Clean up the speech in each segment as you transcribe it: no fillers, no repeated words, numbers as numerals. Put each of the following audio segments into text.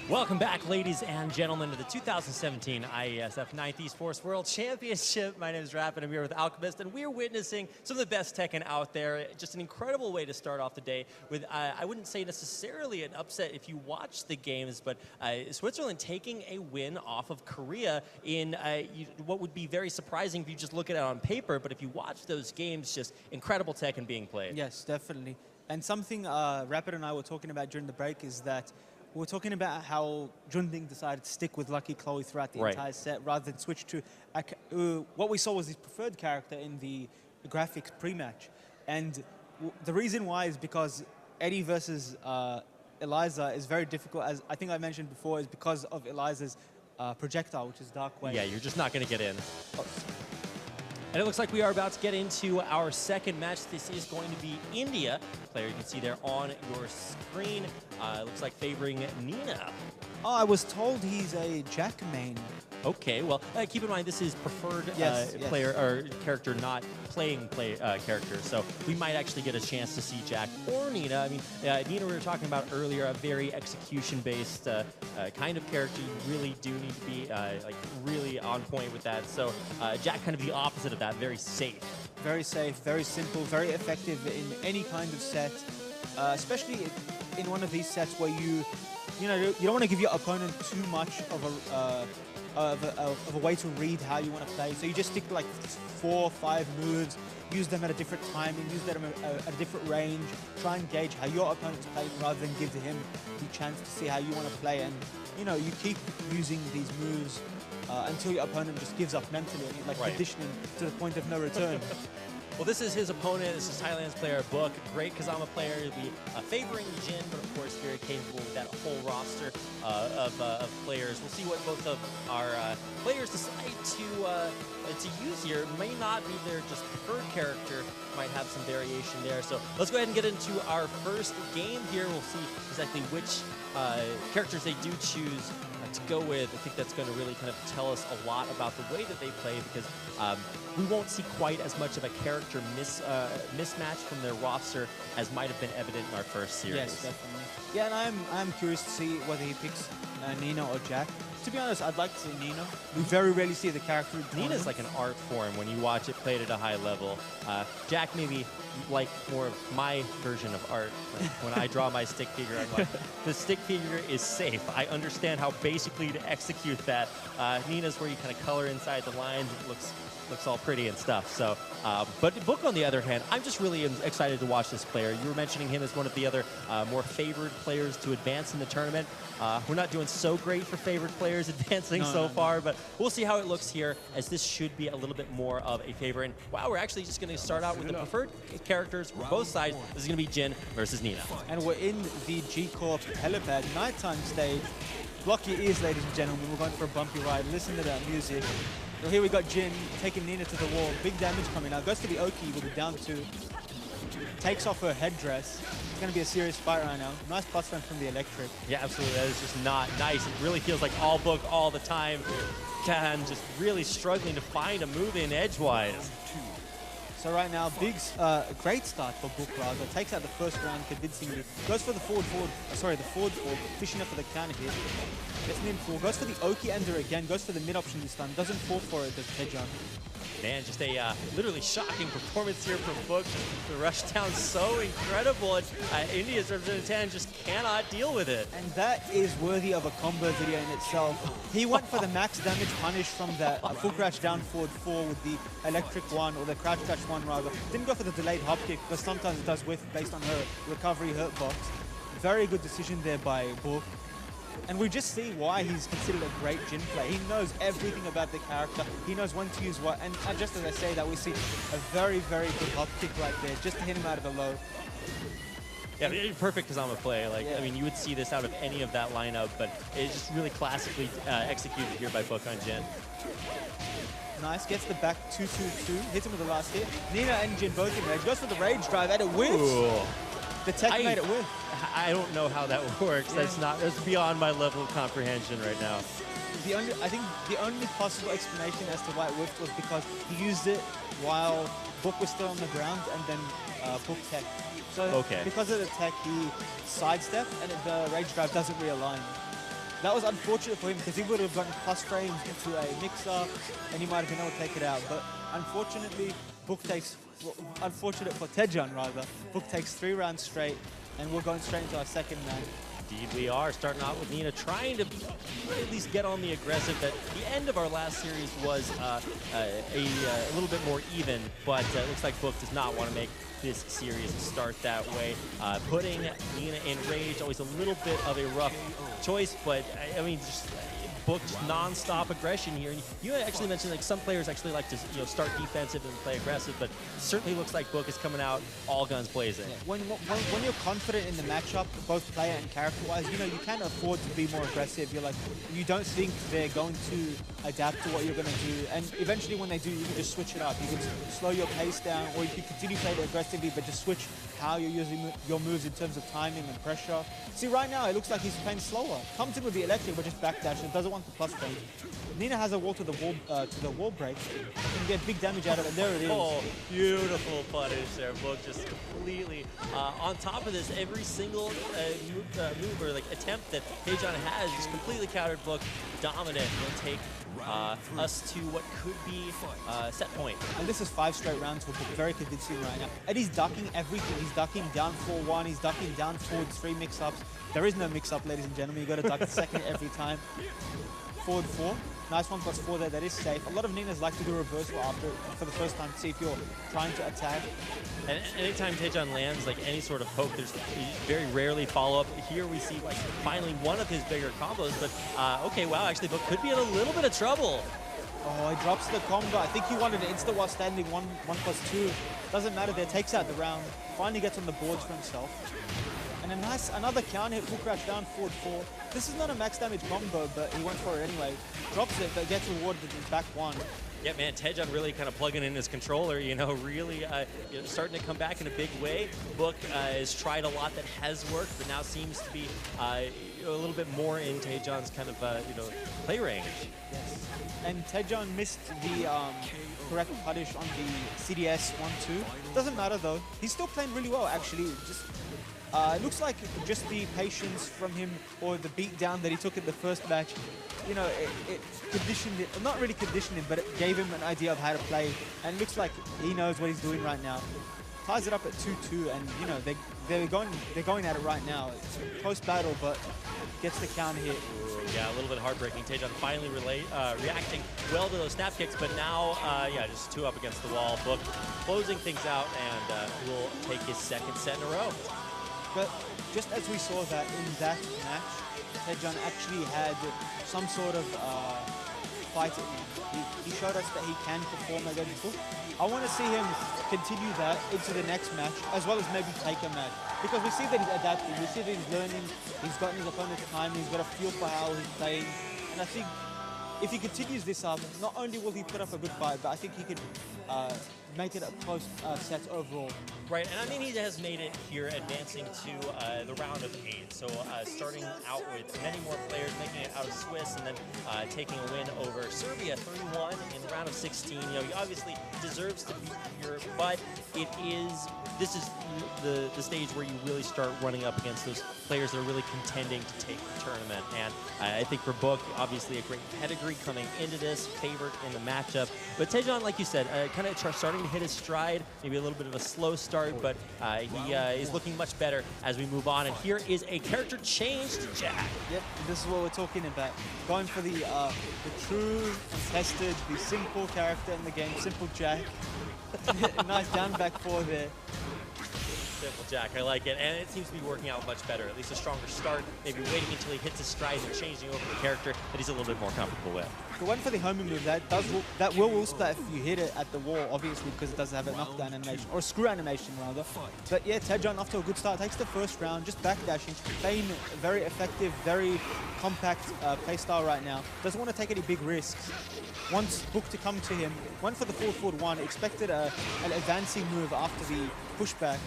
Welcome back, ladies and gentlemen, to the 2017 IESF 9th Esports World Championship. My name is Rap, and I'm here with Alchemist, and we're witnessing some of the best Tekken out there. Just an incredible way to start off the day with, I wouldn't say necessarily an upset if you watch the games, but Switzerland taking a win off of Korea in what would be very surprising if you just look at it on paper, but if you watch those games, just incredible Tekken being played. Yes, definitely. And something Rapid and I were talking about during the break is that we're talking about how Junding decided to stick with Lucky Chloe throughout the entire set rather than switch to what we saw was his preferred character in the graphics pre-match. And the reason why is because Eddie versus Eliza is very difficult, as I think I mentioned before, is because of Eliza's projectile, which is Dark Wave. Yeah, you're just not going to get in. And it looks like we are about to get into our second match. This is going to be India. Player you can see there on your screen. Looks like favoring Nina. Oh, I was told he's a Jack main. Okay, well, keep in mind this is preferred player or character, not playing character. So we might actually get a chance to see Jack or Nina. I mean, Nina we were talking about earlier, a very execution-based kind of character. You really do need to be like really on point with that. So Jack kind of the opposite of that, very safe. Very safe, very simple, very effective in any kind of set, especially in one of these sets where you don't want to give your opponent too much of a way to read how you want to play. So you just stick to like 4 or 5 moves, use them at a different timing, use them at a different range, try and gauge how your opponent's playing rather than give to him the chance to see how you want to play. And you keep using these moves until your opponent just gives up mentally, like conditioning to the point of no return. Well, this is his opponent. This is Thailand's player, Book. Great Kazama player. He'll be favoring Jin, but of course very capable with that whole roster of players. We'll see what both of our players decide to use here. May not be their just preferred character. Might have some variation there. So let's go ahead and get into our first game here. We'll see exactly which characters they do choose to go with. I think that's going to really kind of tell us a lot about the way that they play, because we won't see quite as much of a character mismatch from their roster as might have been evident in our first series. Yes, definitely. Yeah, and I'm curious to see whether he picks Nina or Jack. To be honest, I'd like to see Nina. We very rarely see the character. Nina's like an art form when you watch it played at a high level. Jack maybe like more of my version of art. Like when I draw my stick figure, I'm like, the stick figure is safe. I understand how basically to execute that. Nina's where you kind of color inside the lines. It looks all pretty and stuff. So, but Book, on the other hand, I'm just really excited to watch this player. You were mentioning him as one of the other more favored players to advance in the tournament. We're not doing so great for favored players advancing so far, but we'll see how it looks here, as this should be a little bit more of a favorite. And wow, we're actually just going to start out with the preferred characters for both sides. This is going to be Jin versus Nina. And we're in the G-Corp helipad nighttime stage. Block your ears, ladies and gentlemen. We're going for a bumpy ride. Listen to that music. So here we got Jin taking Nina to the wall. Big damage coming out. Goes to the Oki with a down 2. Takes off her headdress. It's going to be a serious fight right now. Nice plus run from the electric. Yeah, absolutely. That is just not nice. It really feels like all Book all the time. Tejan just really struggling to find a move in edgewise. So right now, great start for Book rather. Takes out the first round convincingly. Goes for the forward, fishing up for the counter hit. Gets an in full. Goes for the Oki ender again. Goes for the mid option this time. Doesn't fall for it, does Tejan. Man, just a literally shocking performance here from Book. The rush down so incredible, and India's representative just cannot deal with it. And that is worthy of a combo video in itself. He went for the max damage punish from that full crouch down forward 4 with the electric 1, or the crouch crash 1 rather. Didn't go for the delayed hop kick, because sometimes it does whiff based on her recovery hurt box. Very good decision there by Book. And we just see why he's considered a great Jin player. He knows everything about the character. He knows when to use what. And just as I say that, we see a very, very good hop kick right there, just to hit him out of the low. Yeah, perfect Kazama play. Like, I mean, you would see this out of any of that lineup, but it's just really classically executed here by Book on Jin. Nice, gets the back 2-2-2, hits him with the last hit. Nina and Jin both in rage. Goes for the rage drive, and it whiffs. The tech made it whiff. I don't know how that works. Yeah. That's beyond my level of comprehension right now. I think the only possible explanation as to why it whiffed was because he used it while Book was still on the ground, and then Book tech. So because of the tech, he sidestepped, and the rage drive doesn't realign. That was unfortunate for him because he would have gotten plus frames into a mix-up and he might have been able to take it out. But unfortunately, Book takes, well, unfortunate for Tejan rather, Book takes 3 rounds straight and we're going straight into our second match. Indeed we are, starting out with Nina trying to at least get on the aggressive. That the end of our last series was a little bit more even, but it looks like Book does not want to make this series start that way. Putting Nina in rage, always a little bit of a rough choice, but I mean, just Book just non-stop aggression here. And you actually mentioned like some players actually like to start defensive and play aggressive, but certainly looks like Book is coming out all guns blazing. Yeah. When you're confident in the matchup, both player and character-wise, you can't afford to be more aggressive. You're like, you don't think they're going to adapt to what you're going to do, and eventually when they do, you can just switch it up. You can slow your pace down, or you can continue playing it aggressively, but just switch how you're using your moves in terms of timing and pressure. See, right now it looks like he's playing slower. Comes in with the electric, but just backdash and doesn't want the plus frame. Nina has a wall to the wall break. Can get big damage out of it, and there it is. Oh, beautiful punish there. Book just completely on top of this. Every single move or like attempt that Tejan has just completely countered Book. Dominant. Will take us to what could be set point. And this is 5 straight rounds for Book, very convincing right now. And he's ducking everything. He's ducking down 4-1, he's ducking down forward 3 mix-ups. There is no mix-up, ladies and gentlemen. You got to duck the second every time. Forward 4. Nice 1+4 there, that is safe. A lot of Ninas like to do reversal after for the first time to see if you're trying to attack. And anytime Tejan lands like any sort of poke, there's very rarely follow-up. Here we see like finally one of his bigger combos, but okay, wow, actually Book could be in a little bit of trouble. Oh, he drops the combo. I think he wanted an insta while standing 1+2. Doesn't matter there, takes out the round. Finally gets on the boards for himself. And a nice, another counter hit, full crash down, forward 4. This is not a max damage combo, but he went for it anyway. Drops it, but gets rewarded with back 1. Yeah, man, Tejan really kind of plugging in his controller, really starting to come back in a big way. Book has tried a lot that has worked, but now seems to be a little bit more in Tejan's kind of, play range. Yes. And Tejan missed the correct punish on the CDS 1-2. Doesn't matter though. He's still playing really well, actually. Just it looks like just the patience from him or the beat down that he took in the first match, it conditioned it, not really conditioned him, but it gave him an idea of how to play. And it looks like he knows what he's doing right now. Ties it up at 2-2, and they're going at it right now. It's close battle, but gets the counter hit. Ooh, yeah, a little bit heartbreaking. Tejan finally reacting well to those snap kicks, but now, just 2 up against the wall. Book closing things out, and will take his second set in a row. But just as we saw that in that match, Tejan actually had some sort of fight in him. He showed us that he can perform against Book. I want to see him continue that into the next match, as well as maybe take a match. Because we see that he's adapting, we see that he's learning, he's gotten his opponent's time, he's got a feel for how he's playing. And I think if he continues this up, not only will he put up a good fight, but I think he could make it a close set overall. Right, and I mean he has made it here, advancing to the round of 8. So starting out with many more players, making it out of Swiss, and then taking a win over Serbia 3-1 in the round of 16. He obviously deserves to be here, but this is the stage where you really start running up against those players that are really contending to take the tournament. And I think for Book, obviously a great pedigree coming into this, favored in the matchup. But Tejan, like you said, kind of starting to hit his stride, maybe a little bit of a slow start, but he is looking much better as we move on. And here is a character change to Jack. Yep, this is what we're talking about. Going for the true and tested, the simple character in the game, simple Jack. Nice down back 4 there. Simple Jack, I like it, and it seems to be working out much better. At least a stronger start, maybe waiting until he hits his stride and changing over the character that he's a little bit more comfortable with. The one for the homing move, that will splat if you hit it at the wall, obviously, because it does have a knockdown animation, or a screw animation rather. But yeah, Tejan off to a good start, takes the first round, just backdashing, playing very effective, very compact play style right now. Doesn't want to take any big risks. Wants Book to come to him, went for the forward 1, expected an advancing move after the pushback.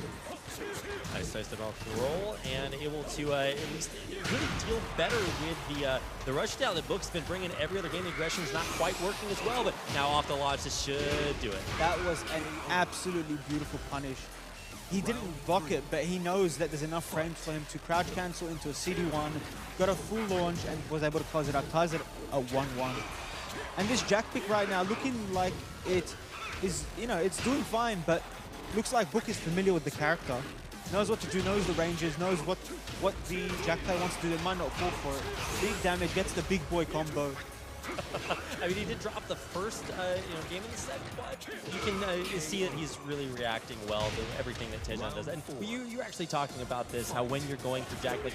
Nice it off the roll, and able to at least really deal better with the rush down that Book's been bringing every other game. The aggression is not quite working as well, but now off the launch, this should do it. That was an absolutely beautiful punish. He didn't block it, but he knows that there's enough frames for him to crouch cancel into a CD1, got a full launch, and was able to close it up, ties it at 1-1. And this Jack pick right now looking like it is, you know, it's doing fine, but looks like Book is familiar with the character. Knows what to do, knows the ranges, knows what the Jack player wants to do. They might not fall for it. Big damage, gets the big boy combo. I mean, he did drop the first game in the set, but you can see that he's really reacting well to everything that Tejan does. And you're actually talking about this, how when you're going for Jack, like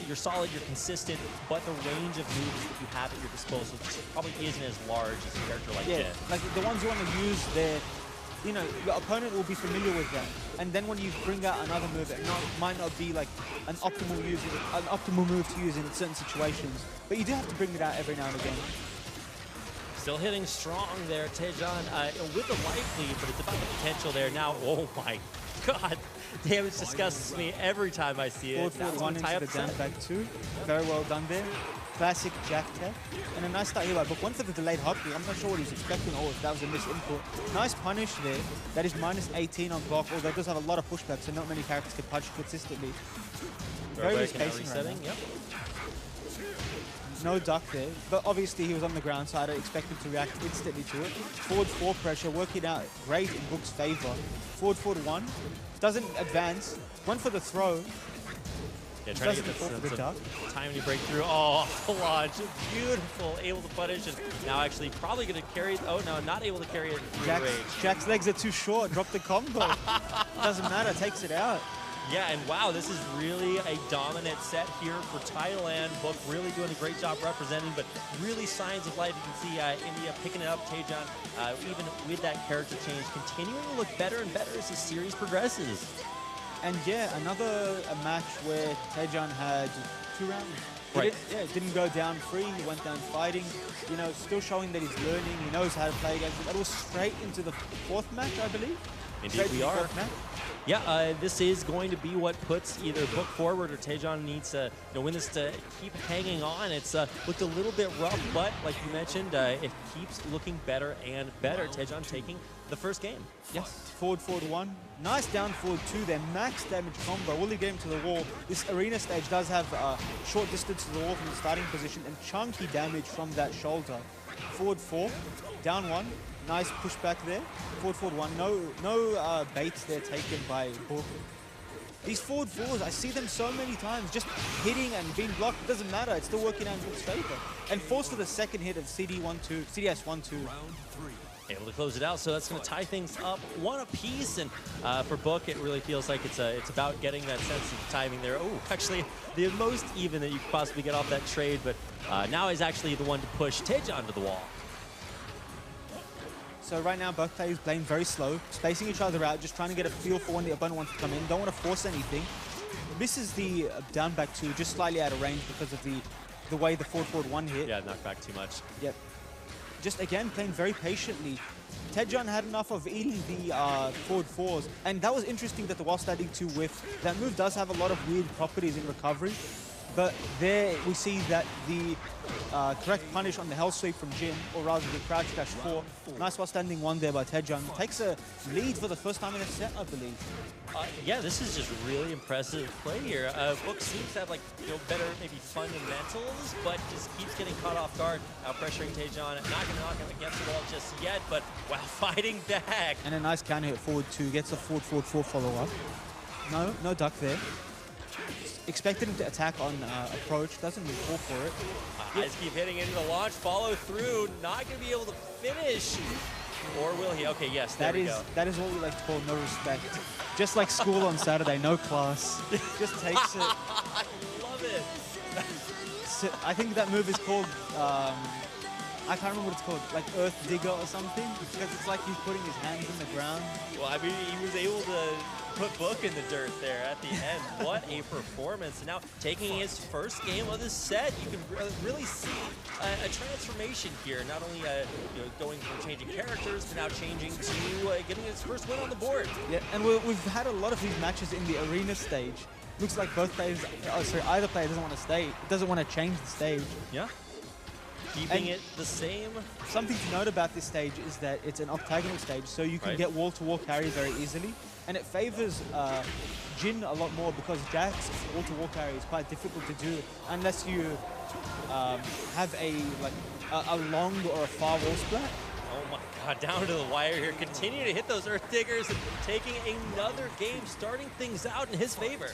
you're solid, you're consistent, but the range of moves that you have at your disposal just probably isn't as large as a character like Jin. Like the ones you want to use, you know, your opponent will be familiar with them. And then when you bring out another move, it might not be like an optimal move to use in certain situations. But you do have to bring it out every now and again. Still hitting strong there, Tejan, with the life lead, but it's about the potential there now. Oh my God, damage disgusts me every time I see it. Forward 1 into the down back 2. Very well done there. Classic Jack tech. And a nice start here by Book. Went for the delayed hop kick. I'm not sure what he was expecting or if that was a misinput. Nice punish there. That is minus 18 on block, although it does have a lot of pushback, so not many characters can punch consistently. Very loose pacing right now. Yep. No duck there, but obviously he was on the ground, so I don't expect him to react instantly to it. Forward 4 pressure, working out great in Book's favor. Forward 1, doesn't advance, went for the throw. Yeah, trying to get the duck. Time to break through. Oh, launch, beautiful, able to punish, and now actually probably going to carry it. Oh no, not able to carry it through rage. Jack's legs are too short, drop the combo. Doesn't matter, takes it out. Yeah, and wow, this is really a dominant set here for Thailand. Book really doing a great job representing, but really signs of life. You can see India picking it up, Tejan, even with that character change, continuing to look better and better as the series progresses. And yeah, another match where Tejan had 2 rounds. Right. Didn't go down free, he went down fighting, you know, still showing that he's learning, he knows how to play against it. That was straight into the 4th match, I believe. Indeed we are. Yeah, this is going to be what puts either Book forward or Tejan needs to win this to keep hanging on. It's looked a little bit rough, but like you mentioned, it keeps looking better and better. Tejan taking the first game. Yes, forward 1. Nice down forward 2 there, max damage combo. Will he get him to the wall? This arena stage does have short distance to the wall from the starting position and chunky damage from that shoulder. Forward 4, down 1. Nice pushback there. Forward 1. No baits there taken by Book. These forward 4s, I see them so many times, just hitting and being blocked. It doesn't matter. It's still working out in Book's favor. And forced for the second hit of CDS 1-2. Able to close it out, so that's going to tie things up 1 apiece. And for Book, it really feels like it's about getting that sense of timing there. Oh, actually, the most even that you could possibly get off that trade, but now is actually the one to push Tejan to the wall. So right now, both players playing very slow, spacing each other out, just trying to get a feel for when the opponent wants to come in. Don't want to force anything. Misses the down back 2, just slightly out of range because of the way the forward 1 hit. Yeah, knocked back too much. Yep. Just again, playing very patiently. Tejan had enough of eating the forward 4s, and that was interesting that the while standing 2 whiff. That move does have a lot of weird properties in recovery, but there we see that the correct punish on the Hell Sweep from Jin, or rather the Crouch Dash 4. Nice while standing 1 there by Tejan. Takes a lead for the first time in a set, I believe. Yeah, this is just really impressive play here. Book seems to have better maybe fundamentals, but just keeps getting caught off guard. Out pressuring Tejan, not going to knock him against the wall just yet, but wow, fighting back. And a nice counter hit forward 2, gets a forward 4 follow up. No duck there. Expected him to attack on approach, doesn't really fall for it. Eyes keep hitting into the launch, follow through, not going to be able to finish. Or will he? Okay, yes, there we go. That is what we like to call no respect. Just like school on Saturday, no class. Just takes it. I love it. So I think that move is called, I can't remember what it's called, like Earth Digger or something, because it's like he's putting his hands in the ground. Well, I mean, he was able to put Book in the dirt there at the end. What a performance. And now taking his first game of the set, you can really see a transformation here. Not only going from changing characters to now changing to getting his first win on the board. Yeah, and we've had a lot of these matches in the arena stage. Looks like both players, either player doesn't want to change the stage. Yeah. Keeping it the same. Something to note about this stage is that it's an octagonal stage, so you can get wall-to-wall carry very easily, and it favors Jin a lot more because Jack's wall-to-wall carry is quite difficult to do unless you have a long or a far wall splat. Oh my god, down to the wire here. Continue to hit those Earth Diggers and taking another game, starting things out in his favor.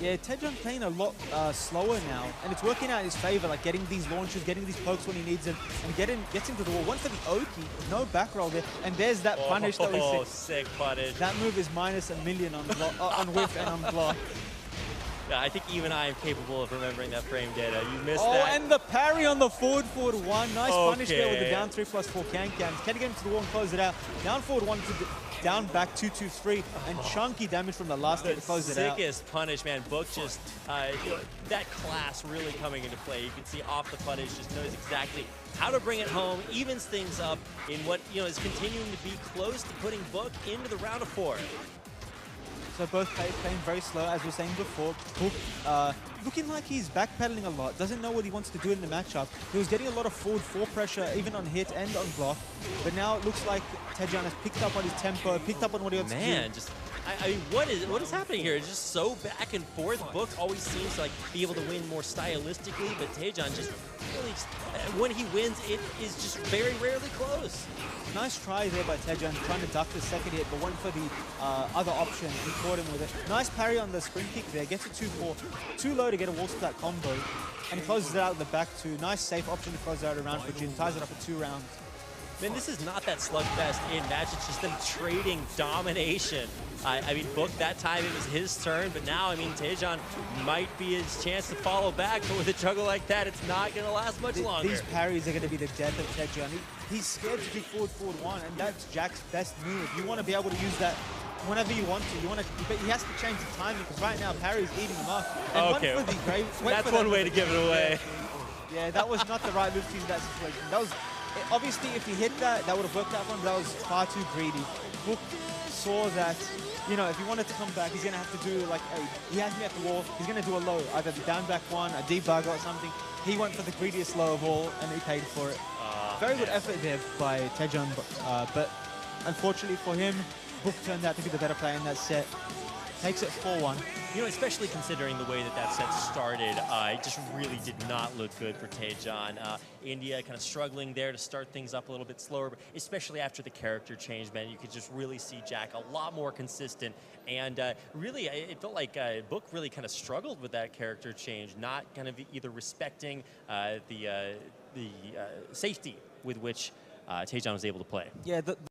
Yeah, Tejan playing a lot slower now, and it's working out in his favor, like getting these launches, getting these pokes when he needs them, and gets into the wall. One for the Oki, no back roll there, and there's that punish that we see. Oh, sick punish. That move is minus a million on, on whiff and on block. Yeah, I think even I am capable of remembering that frame data. You missed that. Oh, and the parry on the forward one. Nice punish there with the down 3+4 can-cans. Can he get into the wall and close it out? Down forward one to down back 2-2-3, and chunky damage from the last hit to close it out. Sickest punish, man. Book just, that class really coming into play. You can see off the punish, just knows exactly how to bring it home, evens things up in what, is continuing to be close to putting Book into the round of 4. So both playing very slow, as we were saying before. Book looking like he's backpedaling a lot, doesn't know what he wants to do in the matchup. He was getting a lot of forward 4 pressure, even on hit and on block. But now it looks like Tejan has picked up on his tempo, picked up on what he wants to do. Man, I mean, what is happening here? It's just so back and forth. Book always seems to be able to win more stylistically, but Tejan just really, when he wins, it is just very rarely close. Nice try there by Tejan, trying to duck the second hit, but went for the other option. He caught him with it. Nice parry on the spring kick there. Gets a 2-4. Too low to get a wall splat combo. And he closes it out at the back too. Nice safe option to close out a round for Jin. Ties it up for 2 rounds. Man, this is not that slugfest in match. It's just them trading domination. I mean, Book, that time it was his turn, but now, I mean, Tejan might be his chance to follow back, but with a juggle like that, it's not going to last much longer. These parries are going to be the death of Tejan. He's scared to do forward one, and that's Jack's best move. You want to be able to use that whenever you want to. But he has to change the timing, because right now, parry's eating him up. And okay, that's one way to give it away. Yeah, that was not the right move to use that situation. That was, obviously, if he hit that, that would have worked out for him. That was far too greedy. Book saw that, if he wanted to come back, he's going to have to do he has me at the wall, he's going to do a low, either the down back one, a debugger or something. He went for the greediest low of all, and he paid for it. Very good effort there by Tejan, but unfortunately for him, Book turned out to be the better player in that set. Takes it 4-1. Especially considering the way that set started, it just really did not look good for Tejan. India kind of struggling there to start things up a little bit slower, but especially after the character change, man, you could just really see Jack a lot more consistent. And really, it felt like Book really kind of struggled with that character change, not kind of either respecting the safety with which Tejan was able to play. Yeah,